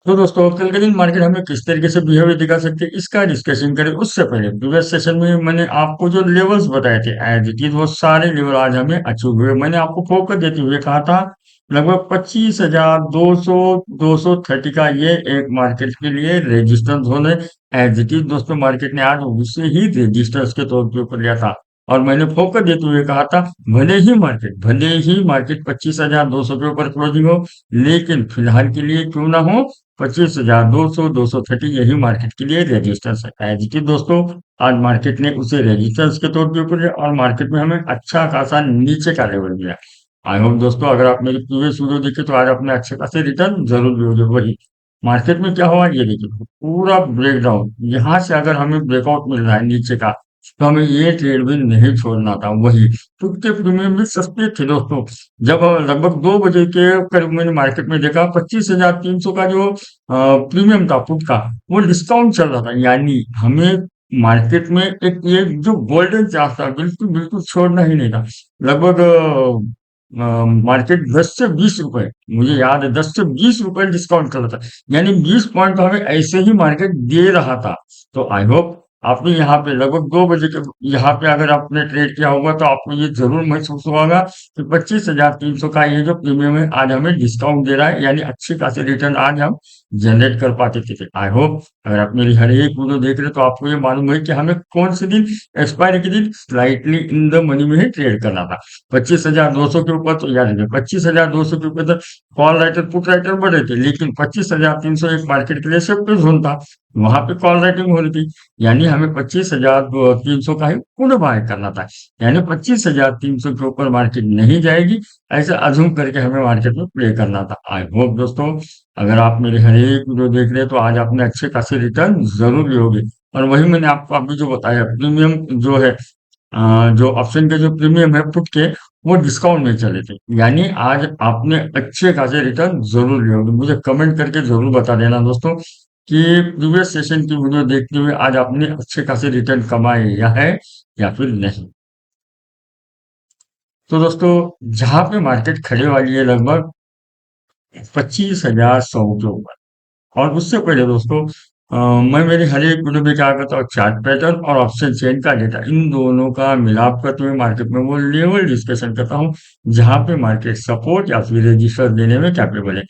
तो दोस्तों कल के दिन मार्केट हमें किस तरीके से बिहेवियर दिखा सकती है इसका डिस्कशन करें। उससे पहले प्रीवियस सेशन में मैंने आपको जो लेवल्स बताए थे एज इट इज वो सारे लेवल आज हमें अचीव हुए। मैंने आपको फोकस देते हुए कहा था लगभग 25,200 230 का ये एक मार्केट के लिए रेजिस्टेंस जोन है। एज इट इज दोस्तों मार्केट ने आज उसे ही रेजिस्टेंस के तौर के ऊपर लिया था। और मैंने फोकस देते हुए कहा था भले ही मार्केट 25,200 के ऊपर क्लोजिंग हो, लेकिन फिलहाल के लिए क्यों ना हो 25,200 230 यही मार्केट के लिए रेजिस्टेंस है। एज इट इज दोस्तों आज मार्केट ने उसे रेजिस्टेंस के तौर पे ऊपर लिया और मार्केट में हमें अच्छा खासा नीचे का लेवल मिला। आई होप दोस्तों अगर आप मेरी प्रीवियस वीडियो देखे तो आज अपने अच्छे खासे रिटर्न जरूर लोगे। वही मार्केट में क्या हुआ ये देखिए, पूरा ब्रेकडाउन यहाँ से अगर हमें ब्रेकआउट मिल रहा है नीचे का तो हमें ये ट्रेड भी नहीं छोड़ना था। वही क्योंकि प्रीमियम भी सस्ते थे दोस्तों। जब लगभग 2 बजे के करीब मैंने मार्केट में देखा 25,300 का जो प्रीमियम था पुट का वो डिस्काउंट चल रहा था। यानी हमें मार्केट में एक ये जो गोल्डन चांस था बिल्कुल बिल्कुल छोड़ना ही नहीं था। लगभग मार्केट 10 से 20 रुपए, मुझे याद है 10 से 20 रुपए डिस्काउंट चल रहा था। यानी 20 पॉइंट तो हमें ऐसे ही मार्केट दे रहा था। तो आई होप आपने यहाँ पे लगभग 2 बजे के यहाँ पे अगर आपने ट्रेड किया होगा तो आपको ये जरूर महसूस होगा कि 25,300 का ये जो प्रीमियम है आज हमें डिस्काउंट दे रहा है। यानी अच्छी खासी रिटर्न आज हम जनरेट कर पाते थे। आई होप अगर आप मेरी हर एक वीडियो देख रहे हो तो आपको ये मालूम है कि हमें कौन से दिन एक्सपायरी के दिन स्लाइटली इन द मनी में ही ट्रेड करना था। 25,200 के ऊपर तो याद रखिए 25,200 के ऊपर तो कॉल राइटर पुट राइटर बढ़े थे, लेकिन 25,300 एक मार्केट के लिए सेफ्टी जोन था। वहां पे कॉल राइटिंग हो रही थी। यानी हमें 25,300 का ही पुनः बाय करना था। यानी 25,300 के ऊपर मार्केट नहीं जाएगी ऐसा अजूम करके हमें मार्केट में प्ले करना था। आई होप दोस्तों अगर आप मेरे हर एक वीडियो देख रहे हैं तो आज आपने अच्छे खासे रिटर्न जरूर लियोगे। और वही मैंने आपको अभी जो बताया प्रीमियम जो है जो ऑप्शन के जो प्रीमियम है पुट के वो डिस्काउंट में चले थे। यानी आज आपने अच्छे खासे रिटर्न जरूर लिए होंगे। मुझे कमेंट करके जरूर बता देना दोस्तों कि प्रीवियस सेशन की वीडियो देखते हुए आज आपने अच्छे खासे रिटर्न कमाए या है या फिर नहीं। तो दोस्तों जहां पे मार्केट खड़े वाली है लगभग 25,100 के ऊपर। और उससे पहले दोस्तों मैं मेरी हर एक वीडियो में क्या करता हूँ चार्ट पैटर्न और ऑप्शन चेन का डेटा इन दोनों का मिलाप करते हुए मार्केट में वो लेवल डिस्कशन करता हूँ जहां पे मार्केट सपोर्ट या फिर रजिस्टर देने में कैपेबल है।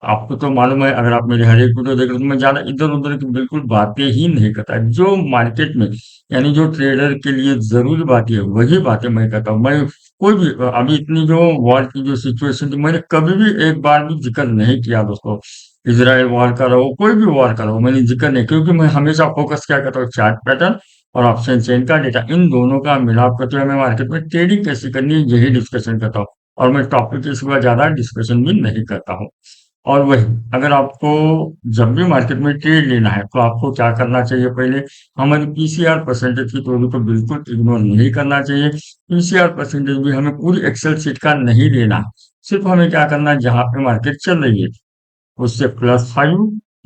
आपको तो मालूम है अगर आप मेरे हर एक वीडियो देख रहे हो तो मैं ज्यादा इधर उधर की बिल्कुल बातें ही नहीं करता। जो मार्केट में यानी जो ट्रेडर के लिए जरूरी बातें है वही बातें मैं करता हूँ। मैं कोई भी अभी इतनी जो वॉर की जो सिचुएशन थी मैंने कभी भी एक बार भी जिक्र नहीं किया दोस्तों। इसराइल वॉर का रहो कोई भी वॉर का रहो मैंने जिक्र नहीं, क्योंकि मैं हमेशा फोकस क्या करता हूँ चार्ट पैटर्न और ऑप्शन चेन का डेटा इन दोनों का मिलाप करते हुए मैं मार्केट में ट्रेडिंग कैसे करनी है यही डिस्कशन करता हूँ। और मैं टॉपिक के सिवा ज्यादा डिस्कशन भी नहीं करता हूँ। और वही अगर आपको जब भी मार्केट में ट्रेड लेना है तो आपको क्या करना चाहिए, पहले हमारी पीसीआर परसेंटेज की थ्योरी को बिल्कुल इग्नोर नहीं करना चाहिए। पीसीआर परसेंटेज भी हमें पूरी एक्सेल शीट का नहीं लेना है। सिर्फ हमें क्या करना है जहां पे मार्केट चल रही है उससे +5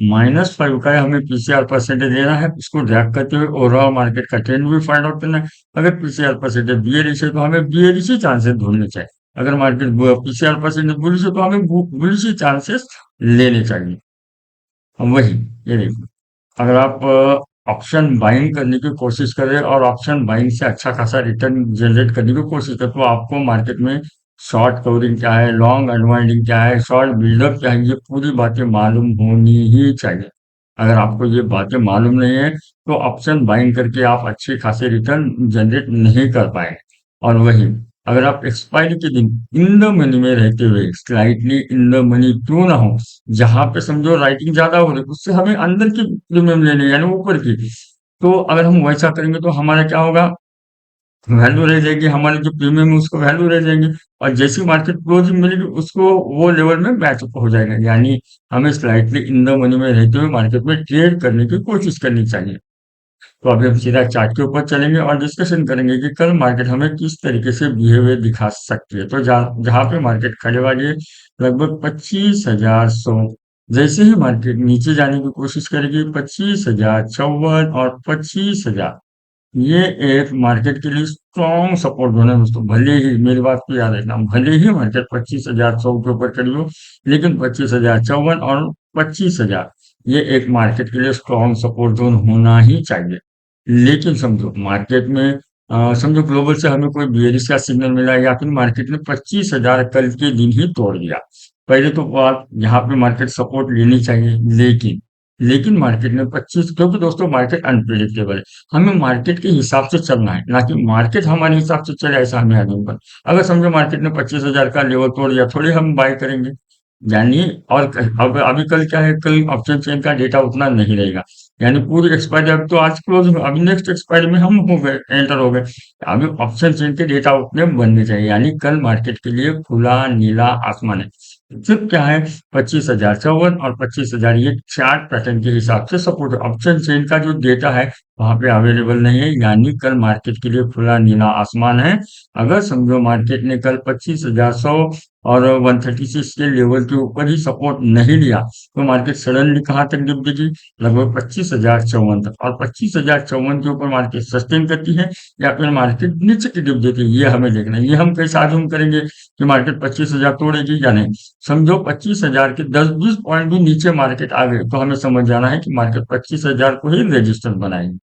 -5 का हमें पीसीआर परसेंटेज लेना है। उसको ड्रैग करते हुए ओवरऑल मार्केट का ट्रेंड भी फाइंड आउट करना है। अगर पीसीआर परसेंटेज बियरिश है तो हमें बियरिश ही चांसेस ढूंढने चाहिए। अगर मार्केट पीसीआर परसेंटेज बुलिश है तो हमें बुलिश ही चांसेस लेने चाहिए। वही ये देखिए अगर आप ऑप्शन बाइंग करने की कोशिश करें और ऑप्शन बाइंग से अच्छा खासा रिटर्न जनरेट करने की कोशिश करें तो आपको मार्केट में शॉर्ट कवरिंग क्या है, लॉन्ग अनवाइंडिंग क्या है, शॉर्ट बिल्डअप क्या है, ये पूरी बातें मालूम होनी ही चाहिए। अगर आपको ये बातें मालूम नहीं है तो ऑप्शन बाइंग करके आप अच्छे खासे रिटर्न जनरेट नहीं कर पाएंगे। और वही अगर आप एक्सपायरी के दिन इन द मनी में रहते हुए स्लाइटली इन द मनी क्यों ना हो, जहां पे समझो राइटिंग ज्यादा हो रही है उससे हमें अंदर की प्रीमियम लेनी है यानी ऊपर की। तो अगर हम वैसा करेंगे तो हमारा क्या होगा, वैल्यू रह जाएगी हमारी जो प्रीमियम है उसको वैल्यू रह जाएंगे। और जैसी मार्केट क्लोजिंग मिलेगी उसको वो लेवल में मैच अप हो जाएगा। यानी हमें स्लाइटली इन द मनी में रहते हुए मार्केट में ट्रेड करने की कोशिश करनी चाहिए। तो अभी हम सीधा चार्ट के ऊपर चलेंगे और डिस्कशन करेंगे कि कल मार्केट हमें किस तरीके से बिहेवियर दिखा सकती है। तो जहां पे मार्केट खड़े वाली है लगभग 25,100, जैसे ही मार्केट नीचे जाने की कोशिश करेगी 25,054 और 25,000 ये एक मार्केट के लिए स्ट्रॉन्ग सपोर्ट जोन है दोस्तों। भले ही मेरी बात को याद रखना, भले ही मार्केट 25,100 के ऊपर चली हो, लेकिन 25,054 और 25,000 ये एक मार्केट के लिए स्ट्रॉन्ग सपोर्ट जोन होना ही चाहिए। लेकिन समझो मार्केट में समझो ग्लोबल से हमें कोई बेयरिश का सिग्नल मिला या फिर मार्केट ने 25,000 कल के दिन ही तोड़ दिया। पहले तो बात यहाँ पे मार्केट सपोर्ट लेनी चाहिए, लेकिन मार्केट ने 25, क्योंकि दोस्तों मार्केट अनप्रिडिक्टेबल है। हमें मार्केट के हिसाब से चलना है, ना कि मार्केट हमारे हिसाब से चले, ऐसा हमें आगे पर। अगर समझो मार्केट ने 25,000 का लेवल तोड़ दिया, थोड़ी हम बाय करेंगे। यानी और अब अभी कल क्या है, कल ऑप्शन चेन का डेटा उतना नहीं रहेगा। यानी पूरी एक्सपायरी अब तो आज क्लोज हो, अभी नेक्स्ट एक्सपायरी में हम हो गए, एंटर हो गए। अभी ऑप्शन चेन के डेटा उतने बनने चाहिए, यानी कल मार्केट के लिए खुला नीला आसमान है। सिर्फ क्या है, 25,054 और 25,000 ये चार्ट पैटर्न के हिसाब से सपोर्ट। ऑप्शन चेन का जो डेटा है वहां पे अवेलेबल नहीं है, यानी कल मार्केट के लिए खुला नीला आसमान है। अगर समझो मार्केट ने कल 25,100 और 136 के लेवल के ऊपर ही सपोर्ट नहीं लिया, तो मार्केट सडनली कहां तक डिप देगी, लगभग 25,054 तक। और 25,054 के ऊपर मार्केट सस्टेन करती है या फिर मार्केट नीचे की डिप देती है, ये हमें देखना है। ये हम कैसे आजूम करेंगे कि मार्केट 25,000 तोड़ेगी या नहीं। समझो 25,000 के 10-20 पॉइंट भी नीचे मार्केट आ गए, तो हमें समझ जाना है कि मार्केट 25,000 को ही रेजिस्टेंस बनाएगी।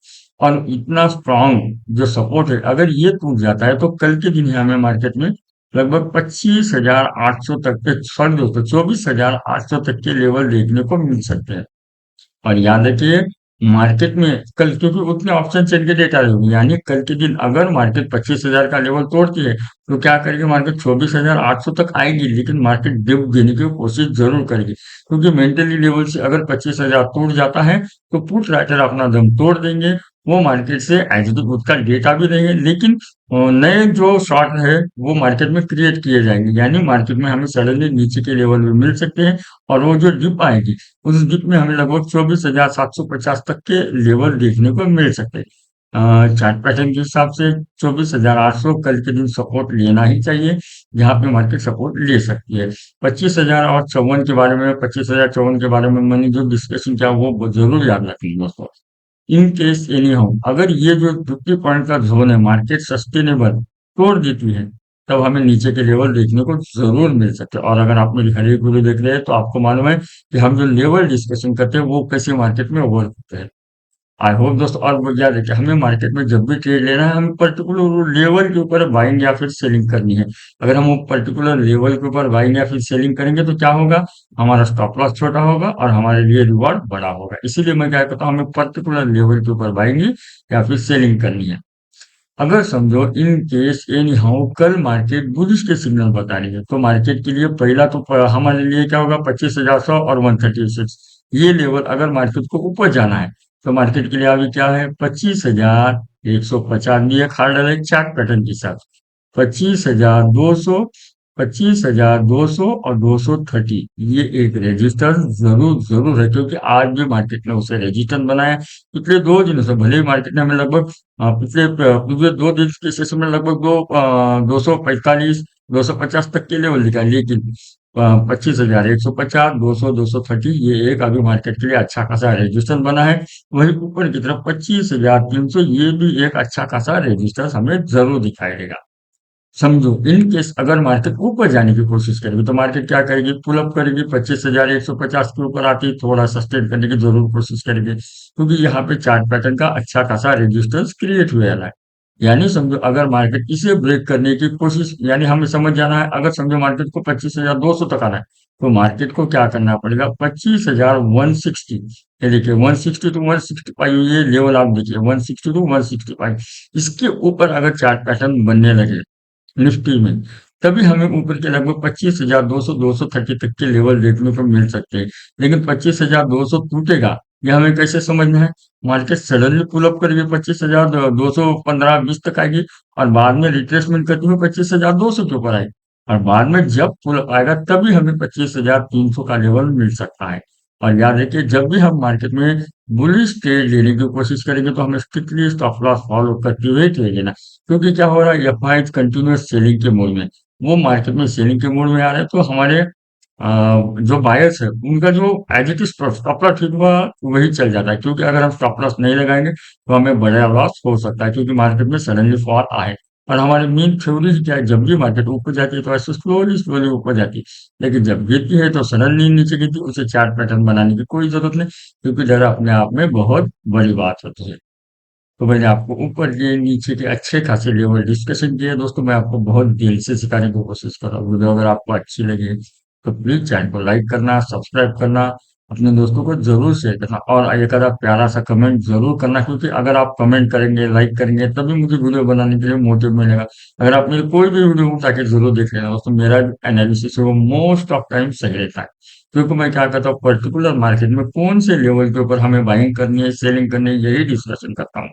और इतना स्ट्रांग जो सपोर्ट है, अगर ये टूट जाता है तो कल के दिन ही हमें मार्केट में लगभग 25,800 तक के, सॉरी दोस्तों, 24,800 तक के लेवल देखने को मिल सकते हैं। और याद रखिए मार्केट में कल, क्योंकि उतने ऑप्शन चल के डेटा रहेंगे, यानी कल के दिन अगर मार्केट 25,000 का लेवल तोड़ती है, तो क्या करेगी, मार्केट 24,800 तक आएगी, लेकिन मार्केट डिप देने की कोशिश जरूर करेगी। क्योंकि मेंटली लेवल से अगर 25,000 टूट जाता है, तो पुट राइटर अपना दम तोड़ देंगे। वो मार्केट से एग्जिट उसका डेटा भी रहेंगे, लेकिन नए जो शॉर्ट है वो मार्केट में क्रिएट किए जाएंगे, यानी मार्केट में हमें सडनली नीचे के लेवल भी मिल सकते हैं। और वो जो डिप आएगी, उस डिप में हमें लगभग 24,750 तक के लेवल देखने को मिल सकते हैं। चार्ट पैटर्न के हिसाब से 24,800 कल के दिन सपोर्ट लेना ही चाहिए, जहां पे मार्केट सपोर्ट ले सकती है। 25,000 और 54 के बारे में, 25,054 के बारे में मैंने जो डिस्कशन किया वो जरूर याद रखेंगे दोस्तों। इन केस एनी हाउ, अगर ये जो 50 पॉइंट का जोन है मार्केट सस्टेनेबल तोड़ देती है, तब हमें नीचे के लेवल देखने को जरूर मिल सकते हैं। और अगर आप मेरी हर एक वीडियो देख रहे हैं तो आपको मालूम है कि हम जो लेवल डिस्कशन करते हैं वो कैसे मार्केट में वर्क होते हैं। आई होप दोस्तों, और वो याद है कि हमें मार्केट में जब भी ट्रेड लेना है, हमें पर्टिकुलर लेवल के ऊपर बाइंग या फिर सेलिंग करनी है। अगर हम वो पर्टिकुलर लेवल के ऊपर बाइंग या फिर सेलिंग करेंगे तो क्या होगा, हमारा स्टॉप लॉस छोटा होगा और हमारे लिए रिवॉर्ड बड़ा होगा। इसीलिए मैं क्या कहता हूँ, हमें पर्टिकुलर लेवल के ऊपर बाइंग या फिर सेलिंग करनी है। अगर समझो इन केस एनी हाउ कल मार्केट बुलिश के सिग्नल बता रही है, तो मार्केट के लिए पहला तो हमारे लिए क्या होगा, 25,100 और 136 ये लेवल। अगर मार्केट को ऊपर जाना है तो मार्केट के लिए अभी क्या है, 25,150 भी एक हार्डल है चार्ट पैटर्न के साथ। 25,200, 25,200 और 230 ये एक रेजिस्टेंस जरूर जरूर है, क्योंकि आज भी मार्केट ने उसे रेजिस्टेंस बनाया। पिछले 2 दिनों से भले ही मार्केट ने हमें लगभग पिछले 2 दिन के सेशन में लगभग 245, 250 तक के लेवल दिखाई, लेकिन 25,150, 200, 230 ये एक अभी मार्केट के लिए अच्छा खासा रेजिस्टेंस बना है। वहीं ऊपर की तरफ 25,300 ये भी एक अच्छा खासा रेजिस्टेंस हमें जरूर दिखाई देगा। समझो इन केस अगर मार्केट ऊपर जाने की कोशिश करेगी, तो मार्केट क्या करेगी, पुल अप करेगी, 25,150 के ऊपर आती थोड़ा सस्टेन करने की जरूर कोशिश करेगी, क्योंकि यहाँ पे चार्ट पैटर्न का अच्छा खासा रेजिस्टेंस क्रिएट हुआ है। यानी समझो अगर मार्केट इसे ब्रेक करने की कोशिश, यानी हमें समझ जाना है, अगर समझो मार्केट को 25,200 तक आना है, तो मार्केट को क्या करना पड़ेगा, 25,160, ये देखिए 160 टू 165 ये लेवल आप देखिए, 160 टू 165, इसके ऊपर अगर चार्ट पैटर्न बनने लगे निफ्टी में, तभी हमें ऊपर के लगभग 25,200, 230 तक के लेवल देखने को मिल सकते हैं। लेकिन 25,200 टूटेगा, यह हमें कैसे समझना है, मार्केट सडनली पुल अप करके 25,215, 20 तक आएगी और बाद में रिट्रेसमेंट करते हुए 25,200 के ऊपर आएगी। और बाद में जब पुल अप आएगा तभी हमें 25,300 का लेवल मिल सकता है। और याद रखिए जब भी हम मार्केट में बुलिश ट्रेड लेने की कोशिश करेंगे, तो हमें स्ट्रिक्टली स्टॉप लॉस फॉलो करते हुए ट्रेड लेना, क्योंकि क्या हो रहा है, एफआई कंटिन्यूअस सेलिंग के मोड में, वो मार्केट में सेलिंग के मोड में आ रहे हैं, तो हमारे जो बायर्स है उनका जो as it is stop loss ठीक हुआ वही चल जाता है, क्योंकि अगर हम स्टॉप लॉस नहीं लगाएंगे तो हमें बड़ा लॉस हो सकता है, क्योंकि मार्केट में सडनली फॉल आए। और हमारी मेन थ्योरी क्या है, जब भी मार्केट ऊपर जाती है तो ऐसे स्लोली स्लोली ऊपर जाती है, लेकिन जब गिरती है तो सडनली नीचे गिरती है, उसे चार्ट पैटर्न बनाने की कोई जरूरत नहीं, क्योंकि डर अपने आप में बहुत बड़ी बात होती है। तो मैंने आपको ऊपर के नीचे के अच्छे खासे लेवल डिस्कशन किए दोस्तों, मैं आपको बहुत दिल से सिखाने की कोशिश कर रहा हूँ। वीडियो अगर आपको अच्छी लगे तो प्लीज चैनल को लाइक करना, सब्सक्राइब करना, अपने दोस्तों को जरूर शेयर करना, और एक आधा प्यारा सा कमेंट जरूर करना, क्योंकि अगर आप कमेंट करेंगे, लाइक करेंगे, तभी मुझे वीडियो बनाने के लिए मोटिव मिलेगा। अगर आप मेरी कोई भी वीडियो ताकि जरूर देख लेना दोस्तों, मेरा एनालिसिस है वो मोस्ट ऑफ टाइम सही रहता है, क्योंकि मैं क्या करता हूँ, पर्टिकुलर मार्केट में कौन से लेवल के ऊपर हमें बाइंग करनी है, सेलिंग करनी है, यही डिस्कशन करता हूँ।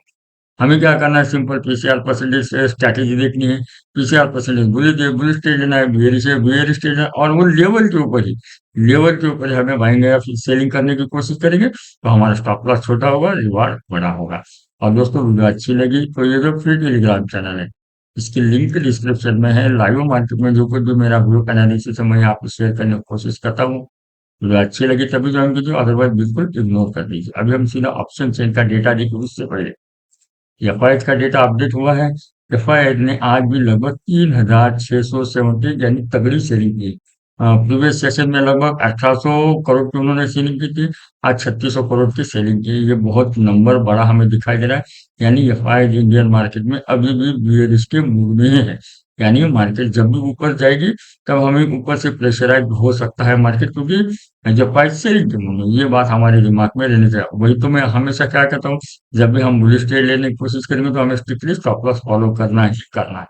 हमें क्या करना है, सिंपल पीसीआर परसेंटेज स्ट्रैटेजी देखनी है। पीसीआर परसेंटेज बुलिश स्टेज लेना है, बियर स्टेज है, और वो लेवल के ऊपर ही हमें बाइंग या फिर सेलिंग करने की कोशिश करेंगे तो हमारा स्टॉप लॉस छोटा होगा, रिवार्ड बड़ा होगा। और दोस्तों वीडियो अच्छी लगी तो ये जो फ्री टेलीग्राम चैनल है, इसकी लिंक डिस्क्रिप्शन में है। लाइव मार्केट में जो कुछ भी मेरा व्यू एनालिसिस है, मैं यहाँ पे शेयर करने की कोशिश करता हूँ। वीडियो अच्छी लगी तभी ज्वाइन कीजिए, अदरवाइज बिल्कुल इग्नोर कर दीजिए। अभी हम सीधा ऑप्शन चेन का डेटा देखिए, उससे पहले एफआईएच का डेटा अपडेट हुआ है। एफआईएच ने आज भी लगभग 3,670 यानी तगड़ी सेलिंग की। प्रीवियस सेशन में लगभग 1,800 करोड़ की उन्होंने सेलिंग की थी, आज 3,600 करोड़ की सेलिंग की। ये बहुत नंबर बड़ा हमें दिखाई दे रहा है, यानी एफआईएच इंडियन मार्केट में अभी भी बियरिश के मूड में है। यानी मार्केट जब भी ऊपर जाएगी तब हमें ऊपर से प्रेशराइज हो सकता है मार्केट, क्योंकि जब प्राइस सेलिंग के मूड में, ये बात हमारे दिमाग में रहनी चाहिए। वही तो मैं हमेशा क्या कहता हूँ, जब भी हम बुलिश ट्रेड लेने की कोशिश करेंगे तो हमें स्ट्रिक्टली स्टॉप लॉस फॉलो करना ही करना है।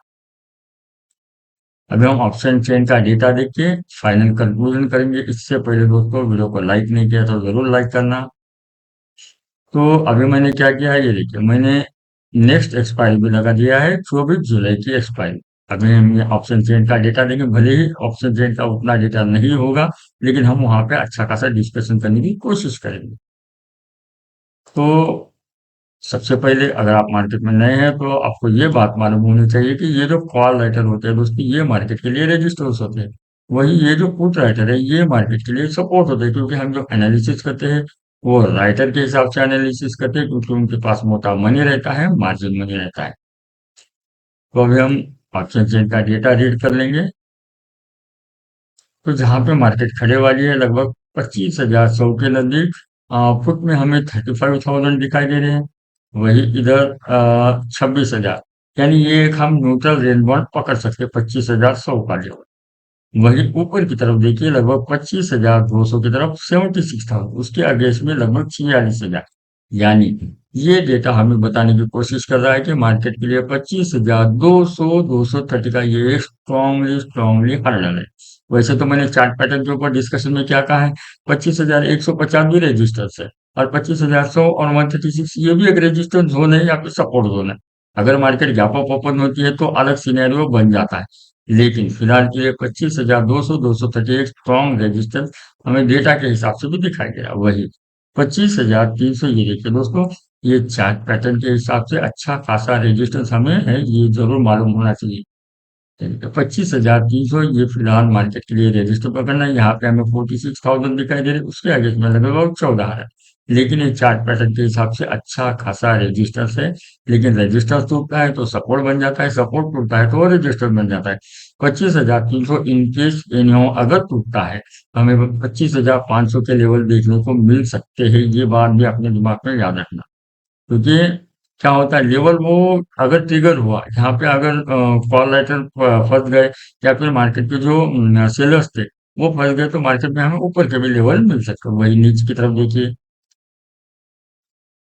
अभी हम ऑप्शन चेन का डेटा देख के फाइनल कंक्लूजन करेंगे। इससे पहले दोस्तों वीडियो को लाइक नहीं किया तो जरूर लाइक करना। तो अभी मैंने क्या किया है, ये देखिए, मैंने नेक्स्ट एक्सपायरी भी लगा दिया है, 24 जुलाई की एक्सपायरी। अभी हम ये ऑप्शन चेन का डेटा देंगे, भले ही ऑप्शन चेन का उतना डेटा नहीं होगा, लेकिन हम वहां पे अच्छा खासा डिस्कशन करने की कोशिश करेंगे। तो सबसे पहले अगर आप मार्केट में नए हैं तो आपको ये बात मालूम होनी चाहिए कि ये जो कॉल राइटर होते हैं दोस्तों, ये मार्केट के लिए रजिस्टर्स होते हैं। वही ये जो पुट राइटर है, ये मार्केट के लिए सपोर्ट होते हैं, क्योंकि हम जो एनालिसिस करते हैं वो राइटर के हिसाब से एनालिसिस करते हैं, क्योंकि उनके पास मोटा मनी रहता है, मार्जिन मनी रहता है। तो अभी हम ऑप्शन चेन का डेटा रीड कर लेंगे। तो जहाँ पे मार्केट खड़े वाली है लगभग 25,100 के नजदीक, फुट में हमें 35,000 दिखाई दे रहे हैं। वही इधर 26,000, यानी ये एक हम न्यूट्रल रेंज बॉन्ड पकड़ सकते हैं, 25,100 का लेवल। वहीं ऊपर की तरफ देखिए लगभग 25,200 की तरफ 76,000, उसके अगेंस्ट में लगभग 46,000। यानी ये डेटा हमें बताने की कोशिश कर रहा है कि मार्केट के लिए 25,200 230 का ये स्ट्रॉन्गली स्ट्रॉन्गली हर्डल है। वैसे तो मैंने चार्ट पैटर्न के ऊपर डिस्कशन में क्या कहा है, 25,150 भी रेजिस्टेंस है, और 25,100 और 136 ये भी एक रेजिस्टेंस जोन है या फिर सपोर्ट जोन है। अगर मार्केट गैप अप ओपन होती है तो अलग सिनेरियो बन जाता है, लेकिन फिलहाल के लिए 25,200 230 एक स्ट्रॉन्ग रेजिस्टेंस हमें डेटा के हिसाब से भी दिखाई दे रहा है। वही 25,300, ये देखिए दोस्तों, ये चार्ट पैटर्न के हिसाब से अच्छा खासा रेजिस्टेंस हमें है, ये जरूर मालूम होना चाहिए। ठीक है, 25,300 ये फिलहाल मार्केट के लिए रजिस्टर पकड़ना है। यहाँ पे हमें 46,000 दिखाई दे रही है, उसके आगे इसमें लगेगा 14 है। लेकिन ये चार्ट पैटर्न के हिसाब से अच्छा खासा रेजिस्टेंस है, लेकिन रेजिस्टेंस टूटता है तो सपोर्ट बन जाता है, सपोर्ट टूटता है तो रेजिस्टेंस बन जाता है। 25,300 इनकेस एनीहाउ अगर टूटता है तो हमें 25,500 के लेवल देखने को मिल सकते हैं, ये बात भी अपने दिमाग में याद रखना। क्योंकि क्या होता है, लेवल वो अगर ट्रिगर हुआ यहाँ पे, अगर कॉल राइटर फंस गए या फिर मार्केट के जो सेलर्स थे वो फंस गए, तो मार्केट में हमें ऊपर के भी लेवल मिल सकते हैं। वही नीचे की तरफ देखिए,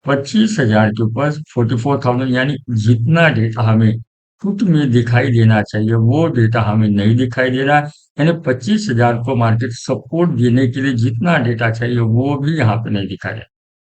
25,000 के ऊपर 44,000, यानी जितना डेटा हमें फुट में दिखाई देना चाहिए वो डेटा हमें नहीं दिखाई दे रहा है। यानी 25,000 को मार्केट सपोर्ट देने के लिए जितना डेटा चाहिए वो भी यहाँ पे नहीं दिखा रहा है।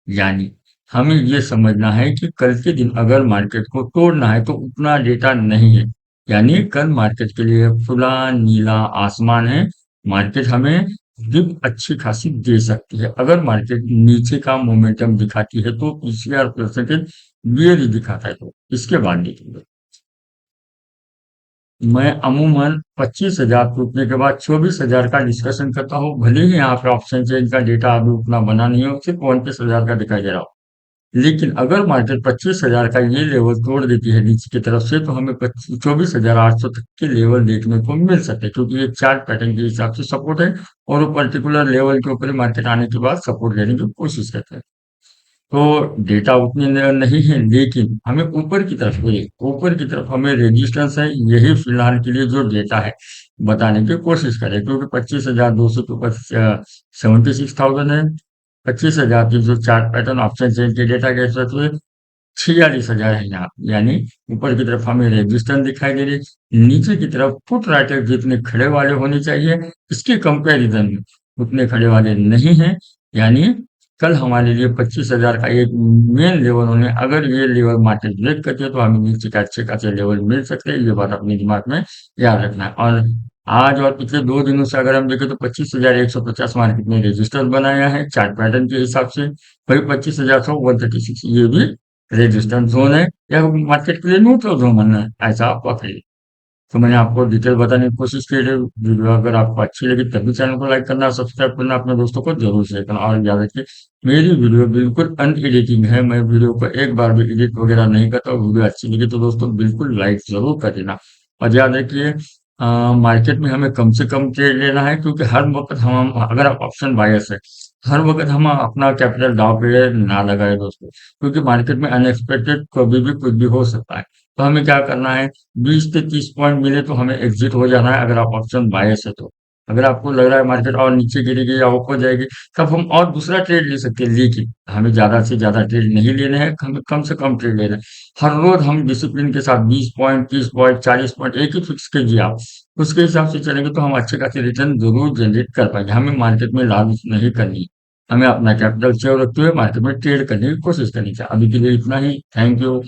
यानी हमें ये समझना है कि कल के दिन अगर मार्केट को तोड़ना है तो उतना डेटा नहीं है। यानी कल मार्केट के लिए खुला नीला आसमान है, मार्केट हमें डिप अच्छी खासी दे सकती है। अगर मार्केट नीचे का मोमेंटम दिखाती है तो पीसीआर परसेंटेज बेयरिश दिखाता है, तो इसके बाद देखेंगे। मैं अमूमन 25,000 टूटने के बाद 24,000 का डिस्कशन करता हूँ। भले ही यहाँ पे ऑप्शन चेंज का डेटा अभी उतना बना नहीं हो, सिर्फ 29,000 का दिखाई दे रहा हो। लेकिन अगर मार्केट 25,000 का ये लेवल तोड़ देती है नीचे की तरफ से, तो हमें 24,800 तक के लेवल देखने को मिल सकते हैं, क्योंकि ये चार्ट पैटर्न के हिसाब से सपोर्ट है और वो पर्टिकुलर लेवल के ऊपर मार्केट आने के बाद सपोर्ट लेने की कोशिश करते हैं। तो डेटा उतने नहीं है, लेकिन हमें ऊपर की तरफ हमें रेजिस्टेंस है, यही फिलहाल के लिए जो डेटा है बताने की कोशिश करें, क्योंकि 25,200 के ऊपर 76,000 है। 25,000 की जो चार्ट पैटर्न ऑप्शन चेन के डेटा के हिसाब से 46,000 है यहाँ, यानी ऊपर की तरफ हमें रेजिस्टेंस दिखाई दे रही है, नीचे की तरफ फुट राइटर जितने खड़े वाले होने चाहिए, इसके कंपैरिजन में उतने खड़े वाले नहीं हैं। यानी कल हमारे लिए 25,000 का एक मेन लेवल होने, अगर ये लेवल मार्केट ब्रेक करती है तो हमें नीचे का अच्छे खासे लेवल मिल सकते हैं, ये बात अपने दिमाग में याद रखना है। और आज और पिछले 2 दिनों से अगर हम देखें तो 25,150 मार्केट ने रेजिस्टेंस बनाया है चार्ट पैटर्न के हिसाब से। वही 25,136 ये भी रेजिस्टेंस जोन है, या मार्केट के लिए न्यूट्रल जोन बनना है, ऐसा आप पकड़िए। तो मैंने आपको डिटेल बताने की कोशिश की है। वीडियो अगर आपको अच्छी लगी तभी चैनल को लाइक करना, सब्सक्राइब करना, अपने दोस्तों को जरूर शेयर करना। और याद रखिए, मेरी वीडियो बिल्कुल अनएडिटिंग है, मैं वीडियो को एक बार भी एडिट वगैरह नहीं करता। वीडियो अच्छी लगी तो दोस्तों बिल्कुल लाइक जरूर कर देना। और याद रखिए, मार्केट में हमें कम से कम ट्रेड लेना है, क्योंकि हर वक्त हम, अगर आप ऑप्शन बायर्स है, हर वक्त हम अपना कैपिटल दांव पे ना लगाए दोस्तों, क्योंकि मार्केट में अनएक्सपेक्टेड कभी भी कुछ भी हो सकता है। तो हमें क्या करना है, 20 से 30 पॉइंट मिले तो हमें एग्जिट हो जाना है, अगर आप ऑप्शन बायर्स है तो। अगर आपको लग रहा है मार्केट और नीचे गिरेगी या ऊपर जाएगी, तब हम और दूसरा ट्रेड ले सकते हैं, लेकिन हमें ज्यादा से ज्यादा ट्रेड नहीं लेने हैं, हमें कम से कम ट्रेड लेना है। हर रोज हम डिसिप्लिन के साथ 20 पॉइंट, 30 पॉइंट, 40 पॉइंट एक ही फिक्स कीजिए आप। उसके हिसाब से चलेंगे तो हम अच्छे खासे रिटर्न जरूर जनरेट कर पाएंगे। हमें मार्केट में लालच नहीं करनी है, हमें अपना कैपिटल सेव रखते हुए मार्केट में ट्रेड करने की कोशिश करनी चाहिए। अभी के लिए इतना ही। Thank you.